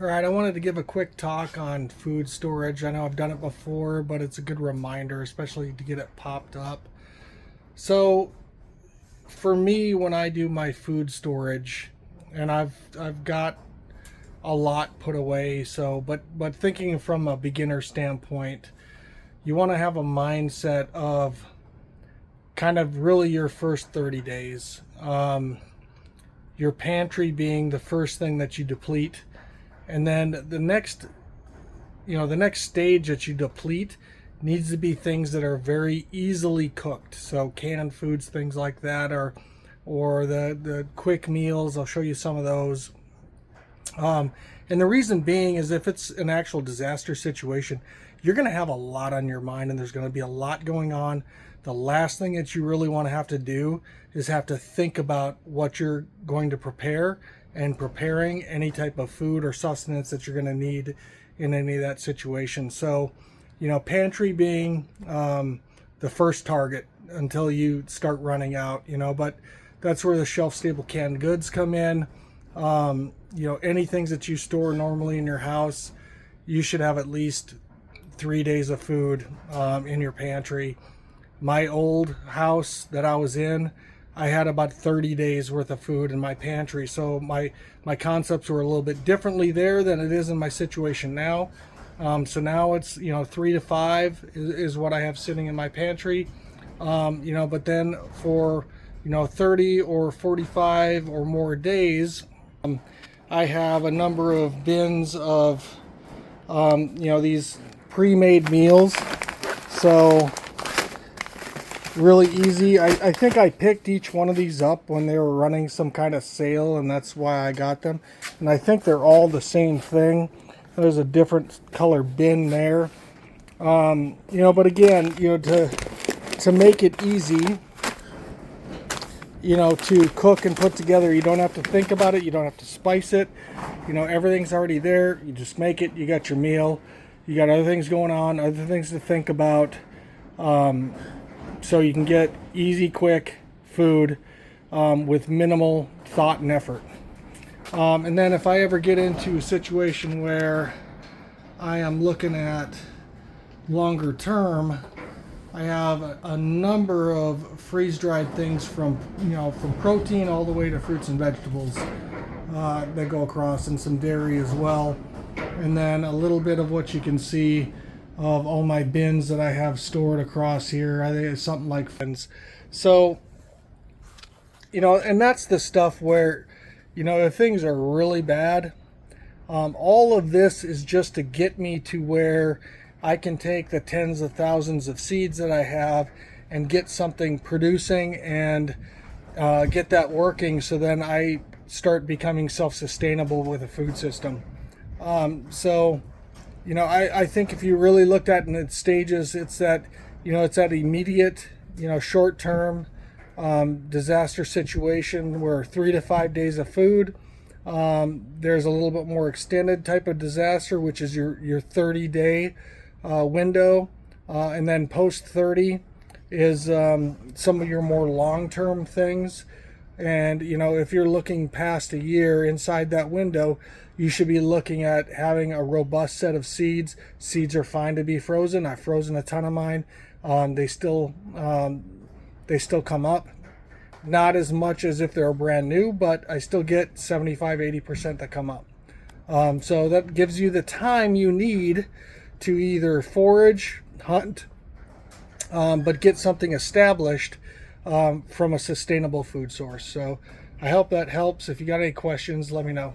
All right, I wanted to give a quick talk on food storage. I know I've done it before, but it's a good reminder, especially to get it popped up. So, for me, when I do my food storage, and I've got a lot put away, but thinking from a beginner standpoint, you want to have a mindset of kind of really your first 30 days. Your pantry being the first thing that you deplete, and then the next stage that you deplete needs to be things that are very easily cooked. So canned foods, things like that, or the quick meals. I'll show you some of those. And the reason being is if it's an actual disaster situation, you're going to have a lot on your mind and there's going to be a lot going on. The last thing that you really want to have to do is have to think about what you're going to prepare and preparing any type of food or sustenance that you're going to need in any of that situation. So, pantry being the first target until you start running out, but that's where the shelf stable canned goods come in. Any things that you store normally in your house, you should have at least 3 days of food in your pantry. My old house that I was in, I had about 30 days worth of food in my pantry. So my concepts were a little bit differently there than it is in my situation now. So now it's, 3 to 5 is what I have sitting in my pantry. But then for, 30 or 45 or more days, I have a number of bins of, these pre-made meals. So really easy. I think I picked each one of these up when they were running some kind of sale, and that's why I got them. And I think they're all the same thing. There's a different color bin there. But again, to make it easy, to cook and put together, you don't have to think about it. You don't have to spice it. Everything's already there. You just make it. You got your meal. You got other things going on, other things to think about. So you can get easy, quick food with minimal thought and effort. And then if I ever get into a situation where I am looking at longer term, I have a number of freeze-dried things from protein all the way to fruits and vegetables that go across, and some dairy as well. And then a little bit of what you can see of all my bins that I have stored across here. I think it's something like bins. So, and that's the stuff where, if things are really bad, all of this is just to get me to where I can take the tens of thousands of seeds that I have and get something producing and get that working, so then I start becoming self-sustainable with a food system. I think if you really looked at it in its stages, it's that immediate, short-term disaster situation where 3 to 5 days of food. There's a little bit more extended type of disaster, which is your 30-day window. And then post 30 is some of your more long-term things. And, if you're looking past a year inside that window, you should be looking at having a robust set of seeds. Seeds are fine to be frozen. I've frozen a ton of mine. They still come up. Not as much as if they're brand new, but I still get 75-80% that come up. So that gives you the time you need to either forage, hunt, but get something established from a sustainable food source. So I hope that helps. If you got any questions, let me know.